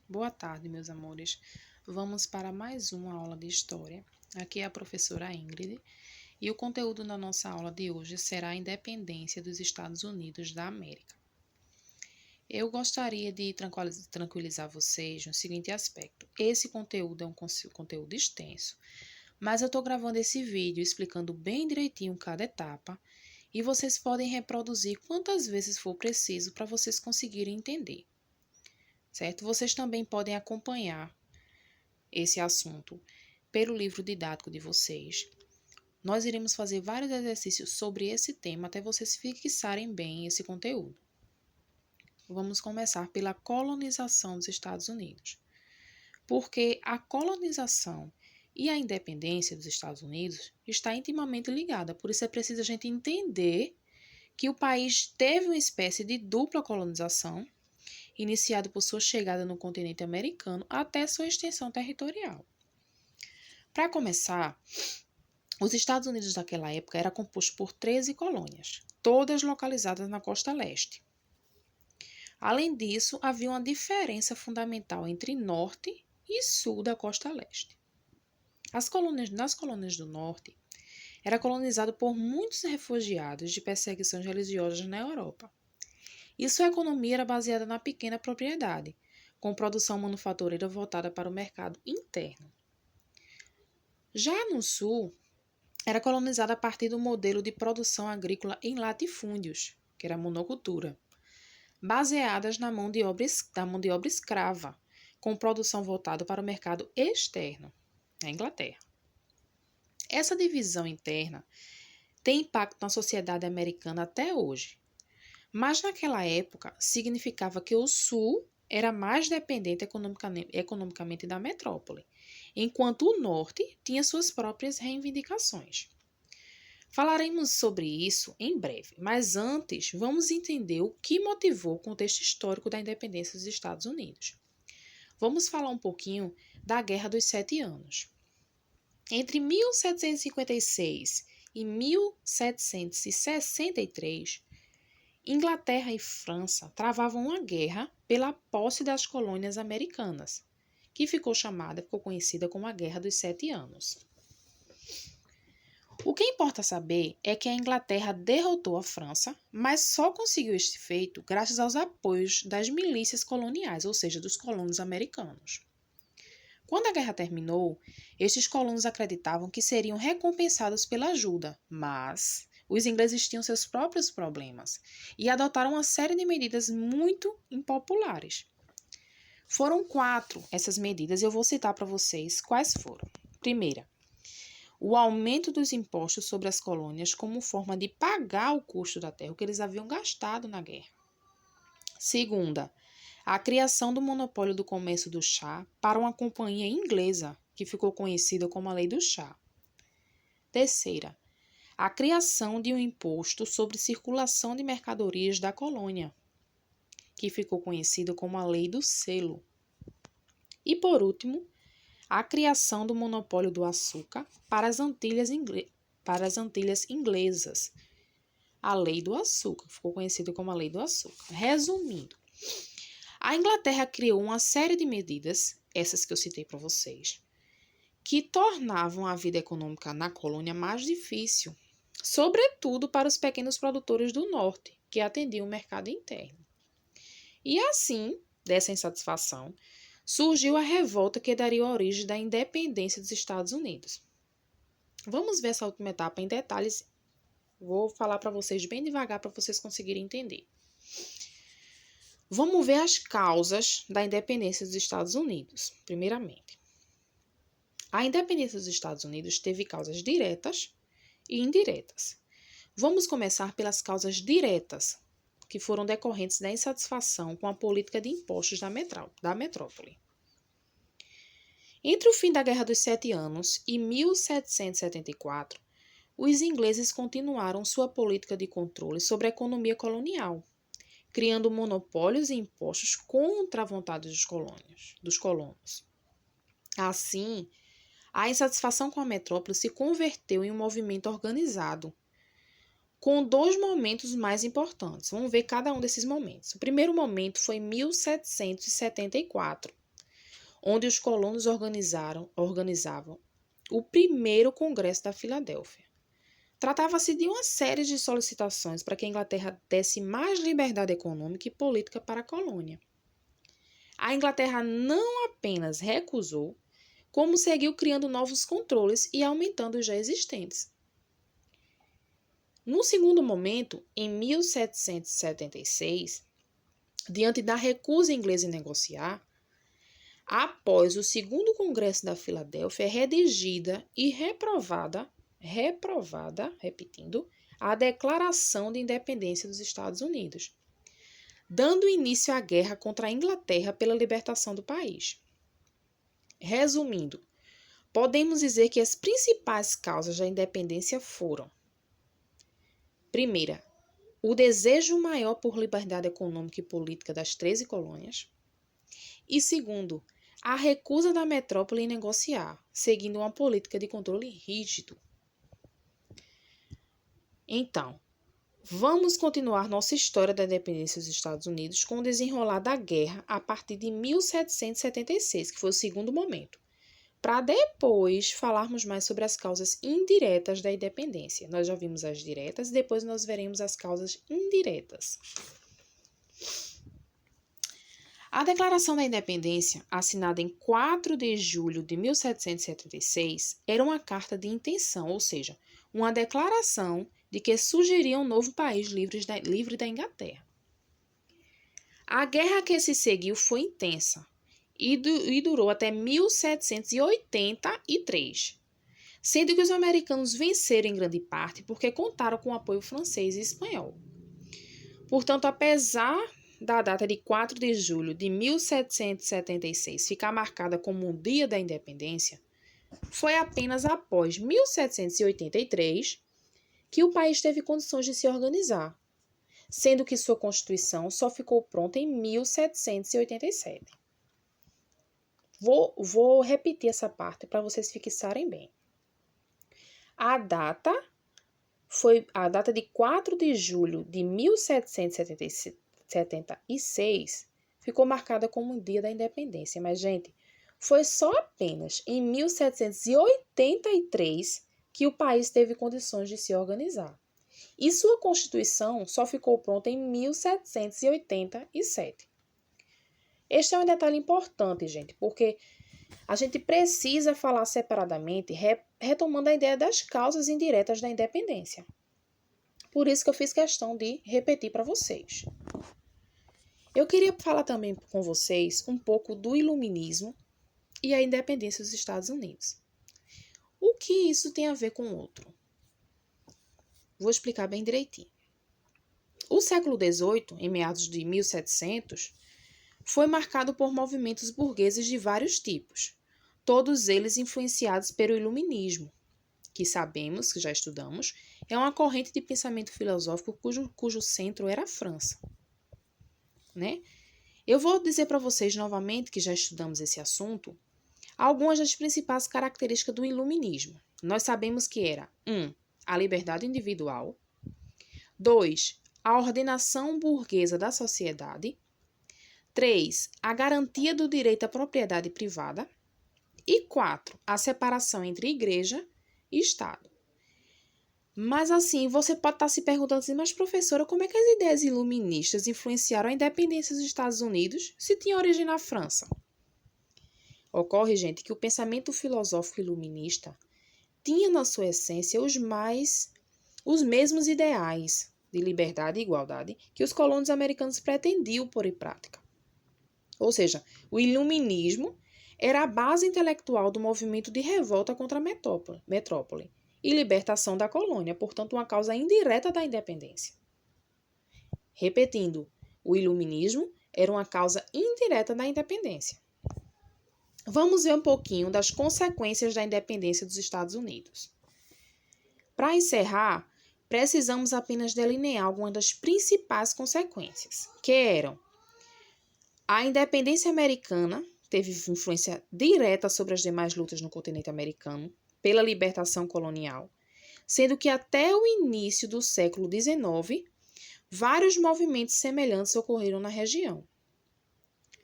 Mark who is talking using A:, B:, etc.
A: Boa tarde, meus amores. Vamos para mais uma aula de história. Aqui é a professora Ingrid e o conteúdo da nossa aula de hoje será a independência dos Estados Unidos da América. Eu gostaria de tranquilizar vocês no seguinte aspecto. Esse conteúdo é um conteúdo extenso, mas eu estou gravando esse vídeo explicando bem direitinho cada etapa e vocês podem reproduzir quantas vezes for preciso para vocês conseguirem entender. Certo? Vocês também podem acompanhar esse assunto pelo livro didático de vocês. Nós iremos fazer vários exercícios sobre esse tema até vocês fixarem bem esse conteúdo. Vamos começar pela colonização dos Estados Unidos. Porque a colonização e a independência dos Estados Unidos está intimamente ligada, por isso é preciso a gente entender que o país teve uma espécie de dupla colonização, iniciado por sua chegada no continente americano até sua extensão territorial. Para começar, os Estados Unidos daquela época era composto por 13 colônias, todas localizadas na costa leste. Além disso, havia uma diferença fundamental entre norte e sul da costa leste. Nas colônias do norte, era colonizado por muitos refugiados de perseguições religiosas na Europa. E sua economia era baseada na pequena propriedade, com produção manufatureira voltada para o mercado interno. Já no sul, era colonizada a partir do modelo de produção agrícola em latifúndios, que era a monocultura, baseadas na mão de obra escrava, com produção voltada para o mercado externo, na Inglaterra. Essa divisão interna tem impacto na sociedade americana até hoje. Mas naquela época significava que o sul era mais dependente economicamente da metrópole, enquanto o norte tinha suas próprias reivindicações. Falaremos sobre isso em breve, mas antes vamos entender o que motivou o contexto histórico da independência dos Estados Unidos. Vamos falar um pouquinho da Guerra dos 7 Anos. Entre 1756 e 1763, Inglaterra e França travavam uma guerra pela posse das colônias americanas, que ficou conhecida como a Guerra dos 7 Anos. O que importa saber é que a Inglaterra derrotou a França, mas só conseguiu este feito graças aos apoios das milícias coloniais, ou seja, dos colonos americanos. Quando a guerra terminou, estes colonos acreditavam que seriam recompensados pela ajuda, mas os ingleses tinham seus próprios problemas e adotaram uma série de medidas muito impopulares. Foram 4 essas medidas e eu vou citar para vocês quais foram. Primeira, o aumento dos impostos sobre as colônias como forma de pagar o custo da terra que eles haviam gastado na guerra. Segunda, a criação do monopólio do comércio do chá para uma companhia inglesa, que ficou conhecida como a Lei do Chá. Terceira, a criação de um imposto sobre circulação de mercadorias da colônia, que ficou conhecido como a Lei do Selo. E, por último, a criação do monopólio do açúcar para as Antilhas inglesas, a Lei do Açúcar, ficou conhecida como a Lei do Açúcar. Resumindo, a Inglaterra criou uma série de medidas, essas que eu citei para vocês, que tornavam a vida econômica na colônia mais difícil, sobretudo para os pequenos produtores do norte, que atendiam o mercado interno. E assim, dessa insatisfação, surgiu a revolta que daria origem à independência dos Estados Unidos. Vamos ver essa última etapa em detalhes. Vou falar para vocês bem devagar para vocês conseguirem entender. Vamos ver as causas da independência dos Estados Unidos, primeiramente. A independência dos Estados Unidos teve causas diretas e indiretas. Vamos começar pelas causas diretas, que foram decorrentes da insatisfação com a política de impostos da metrópole. Entre o fim da Guerra dos 7 Anos e 1774, os ingleses continuaram sua política de controle sobre a economia colonial, criando monopólios e impostos contra a vontade dos colonos. Assim, a insatisfação com a metrópole se converteu em um movimento organizado, com 2 momentos mais importantes. Vamos ver cada um desses momentos. O primeiro momento foi em 1774, onde os colonos organizavam o primeiro Congresso da Filadélfia. Tratava-se de uma série de solicitações para que a Inglaterra desse mais liberdade econômica e política para a colônia. A Inglaterra não apenas recusou, como seguiu criando novos controles e aumentando os já existentes. No segundo momento, em 1776, diante da recusa inglesa em negociar, após o segundo Congresso da Filadélfia, é redigida e reprovada, repetindo, a Declaração de Independência dos Estados Unidos, dando início à guerra contra a Inglaterra pela libertação do país. Resumindo, podemos dizer que as principais causas da independência foram: primeira, o desejo maior por liberdade econômica e política das 13 colônias. E segundo, a recusa da metrópole em negociar, seguindo uma política de controle rígido. Então, vamos continuar nossa história da independência dos Estados Unidos com o desenrolar da guerra a partir de 1776, que foi o segundo momento, para depois falarmos mais sobre as causas indiretas da independência. Nós já vimos as diretas e depois nós veremos as causas indiretas. A Declaração da Independência, assinada em 4 de julho de 1776, era uma carta de intenção, ou seja, uma declaração de que surgiria um novo país livre da Inglaterra. A guerra que se seguiu foi intensa e durou até 1783, sendo que os americanos venceram em grande parte porque contaram com o apoio francês e espanhol. Portanto, apesar da data de 4 de julho de 1776 ficar marcada como o Dia da Independência, foi apenas após 1783 que o país teve condições de se organizar, sendo que sua Constituição só ficou pronta em 1787. Vou repetir essa parte para vocês fixarem bem. A data foi a data de 4 de julho de 1776, ficou marcada como o Dia da Independência, mas, gente, foi só apenas em 1783 que o país teve condições de se organizar. E sua Constituição só ficou pronta em 1787. Este é um detalhe importante, gente, porque a gente precisa falar separadamente, retomando a ideia das causas indiretas da independência. Por isso que eu fiz questão de repetir para vocês. Eu queria falar também com vocês um pouco do iluminismo e a independência dos Estados Unidos. O que isso tem a ver com o outro? Vou explicar bem direitinho. O século XVIII, em meados de 1700, foi marcado por movimentos burgueses de vários tipos, todos eles influenciados pelo iluminismo, que sabemos, que já estudamos, é uma corrente de pensamento filosófico cujo centro era a França. Né? Eu vou dizer para vocês novamente, que já estudamos esse assunto, algumas das principais características do iluminismo. Nós sabemos que era 1. A liberdade individual. 2. A ordenação burguesa da sociedade. 3. A garantia do direito à propriedade privada. E 4. A separação entre igreja e Estado. Mas assim, você pode estar se perguntando assim, mas professora, como é que as ideias iluministas influenciaram a independência dos Estados Unidos se tinha origem na França? Ocorre, gente, que o pensamento filosófico iluminista tinha na sua essência os mesmos ideais de liberdade e igualdade que os colonos americanos pretendiam pôr em prática. Ou seja, o iluminismo era a base intelectual do movimento de revolta contra a metrópole e libertação da colônia, portanto, uma causa indireta da independência. Repetindo, o iluminismo era uma causa indireta da independência. Vamos ver um pouquinho das consequências da independência dos Estados Unidos. Para encerrar, precisamos apenas delinear algumas das principais consequências, que eram: a independência americana teve influência direta sobre as demais lutas no continente americano pela libertação colonial, sendo que até o início do século XIX, vários movimentos semelhantes ocorreram na região.